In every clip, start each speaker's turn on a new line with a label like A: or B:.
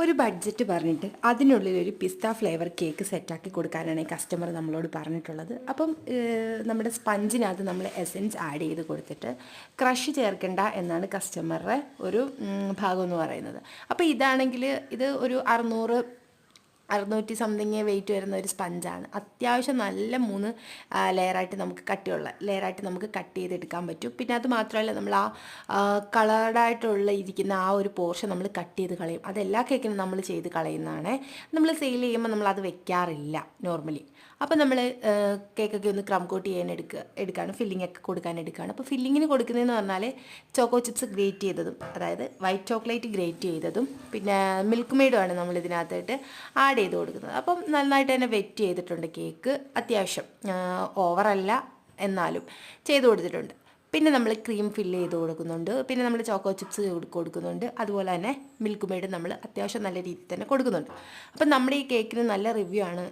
A: ഒരു ബഡ്ജറ്റ് പറഞ്ഞിട്ട് അതിനുള്ളിൽ ഒരു പിസ്ത ഫ്ലേവർ കേക്ക് സെറ്റാക്കി കൊടുക്കാനാണ് ഈ കസ്റ്റമർ നമ്മളോട് പറഞ്ഞിട്ടുള്ളത്. അപ്പം നമ്മുടെ സ്പഞ്ചിനകത്ത് നമ്മൾ എസെൻസ് ആഡ് ചെയ്ത് കൊടുത്തിട്ട് ക്രഷ് ചേർക്കേണ്ട എന്നാണ് കസ്റ്റമറുടെ ഒരു ഭാഗം എന്ന് പറയുന്നത്. അപ്പോൾ ഇതാണെങ്കിൽ ഇത് ഒരു 600 സംതിങ് വെയിറ്റ് വരുന്ന ഒരു സ്പഞ്ചാണ്. അത്യാവശ്യം നല്ല 3 ലെയറായിട്ട് നമുക്ക് കട്ടിയുള്ള ലെയറായിട്ട് നമുക്ക് കട്ട് ചെയ്തെടുക്കാൻ പറ്റും. പിന്നെ അത് മാത്രമല്ല, നമ്മൾ ആ കളേർഡായിട്ടുള്ള ഇരിക്കുന്ന ആ ഒരു പോർഷൻ നമ്മൾ കട്ട് ചെയ്ത് കളയും. അതെല്ലാ കേക്കിനും നമ്മൾ ചെയ്ത് കളയുന്നതാണ്. നമ്മൾ സെയിൽ ചെയ്യുമ്പോൾ നമ്മളത് വെക്കാറില്ല നോർമലി. അപ്പോൾ നമ്മൾ കേക്കൊക്കെ ഒന്ന് ക്രം കോട്ട് ചെയ്യാൻ എടുക്കുകയാണ്, ഫില്ലിംഗ് ഒക്കെ കൊടുക്കാൻ എടുക്കുകയാണ്. അപ്പോൾ ഫില്ലിങ്ങിന് കൊടുക്കുന്നതെന്ന് പറഞ്ഞാൽ ചോക്കോ ചിപ്സ് ഗ്രേറ്റ് ചെയ്തതും, അതായത് വൈറ്റ് ചോക്ലേറ്റ് ഗ്രേറ്റ് ചെയ്തതും പിന്നെ മിൽക്ക് മെയ്ഡുമാണ് നമ്മൾ ഇതിനകത്തായിട്ട് ആഡ് ചെയ്ത് കൊടുക്കുന്നത്. അപ്പം നന്നായിട്ട് തന്നെ വെറ്റ് ചെയ്തിട്ടുണ്ട് കേക്ക്. അത്യാവശ്യം ഓവറല്ല എന്നാലും ചെയ്ത് കൊടുത്തിട്ടുണ്ട്. പിന്നെ നമ്മൾ ക്രീം ഫില്ല് ചെയ്ത് കൊടുക്കുന്നുണ്ട്. പിന്നെ നമ്മൾ ചോക്കോ ചിപ്സ് കൊടുക്കുന്നുണ്ട്. അതുപോലെ തന്നെ മിൽക്ക് മെയ്ഡ് നമ്മൾ അത്യാവശ്യം നല്ല രീതിയിൽ തന്നെ കൊടുക്കുന്നുണ്ട്. അപ്പം നമ്മുടെ ഈ കേക്കിന് നല്ല റിവ്യൂ ആണ്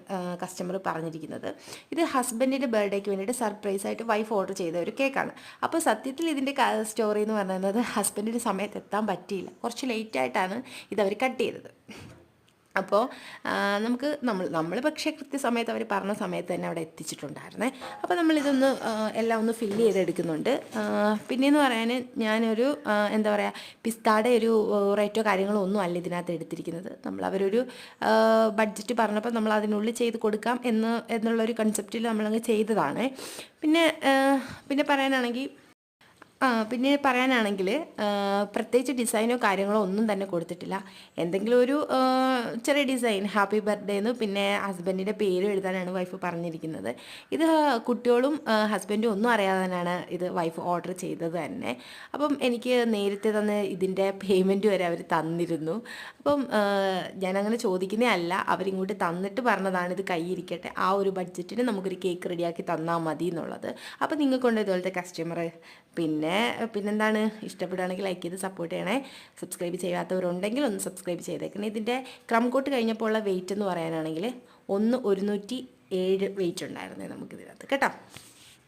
A: കസ്റ്റമർ പറഞ്ഞിരിക്കുന്നത്. ഇത് ഹസ്ബൻഡിൻ്റെ ബർത്ത്ഡേക്ക് വേണ്ടിയിട്ട് സർപ്രൈസായിട്ട് വൈഫ് ഓർഡർ ചെയ്ത ഒരു കേക്കാണ്. അപ്പോൾ സത്യത്തിൽ ഇതിൻ്റെ സ്റ്റോറി എന്ന് പറയുന്നത് ഹസ്ബൻഡിൻ്റെ സമയത്ത് എത്താൻ പറ്റിയില്ല, കുറച്ച് ലേറ്റായിട്ടാണ് ഇതവർ കട്ട് ചെയ്തത്. അപ്പോൾ നമ്മൾ പക്ഷേ കൃത്യസമയത്ത് അവർ പറഞ്ഞ സമയത്ത് തന്നെ അവിടെ എത്തിച്ചിട്ടുണ്ടായിരുന്നേ. അപ്പോൾ നമ്മളിതൊന്ന് എല്ലാം ഒന്ന് ഫില്ല് ചെയ്തെടുക്കുന്നുണ്ട്. പിന്നെയെന്ന് പറയാൻ ഞാനൊരു എന്താ പറയുക, പിസ്താടെ ഒരു റേറ്റോ കാര്യങ്ങളോ ഒന്നും അല്ല ഇതിനകത്ത് എടുത്തിരിക്കുന്നത്. അവരൊരു ബഡ്ജറ്റ് പറഞ്ഞപ്പോൾ നമ്മൾ അതിനുള്ളിൽ ചെയ്ത് കൊടുക്കാം എന്നുള്ളൊരു കൺസെപ്റ്റിൽ നമ്മളങ്ങ് ചെയ്തതാണ്. പിന്നെ പറയാനാണെങ്കിൽ പ്രത്യേകിച്ച് ഡിസൈനോ കാര്യങ്ങളോ ഒന്നും തന്നെ കൊടുത്തിട്ടില്ല. എന്തെങ്കിലും ഒരു ചെറിയ ഡിസൈൻ, ഹാപ്പി ബർത്ത്ഡേ എന്ന് പിന്നെ ഹസ്ബൻഡിൻ്റെ പേര് എഴുതാനാണ് വൈഫ് പറഞ്ഞിരിക്കുന്നത്. ഇത് കുട്ടികളും ഹസ്ബൻഡും ഒന്നും അറിയാതെ തന്നെയാണ് ഇത് വൈഫ് ഓർഡർ ചെയ്തത് തന്നെ. അപ്പം എനിക്ക് നേരത്തെ തന്നെ ഇതിൻ്റെ പേയ്മെൻറ്റ് വരെ അവർ തന്നിരുന്നു. അപ്പം ഞാനങ്ങനെ ചോദിക്കുന്നേ അല്ല, അവരിങ്ങോട്ട് തന്നിട്ട് പറഞ്ഞതാണ് ഇത് കയ്യിരിക്കട്ടെ, ആ ഒരു ബഡ്ജറ്റിന് നമുക്കൊരു കേക്ക് റെഡിയാക്കി തന്നാൽ മതി എന്നുള്ളത്. അപ്പോൾ നിങ്ങൾക്കൊണ്ട് ഇതുപോലത്തെ കസ്റ്റമർ പിന്നെന്താണ്, ഇഷ്ടപ്പെടുകയാണെങ്കിൽ ലൈക്ക് ചെയ്ത് സപ്പോർട്ട് ചെയ്യണേ. സബ്സ്ക്രൈബ് ചെയ്യാത്തവരുണ്ടെങ്കിൽ ഒന്ന് സബ്സ്ക്രൈബ് ചെയ്തേക്കണേ. ഇതിൻ്റെ ക്രം കോട്ട് കഴിഞ്ഞപ്പോൾ ഉള്ള വെയിറ്റ് എന്ന് പറയാനാണെങ്കിൽ 107 വെയിറ്റ് ഉണ്ടായിരുന്നേ നമുക്കിതിനകത്ത് കേട്ടോ.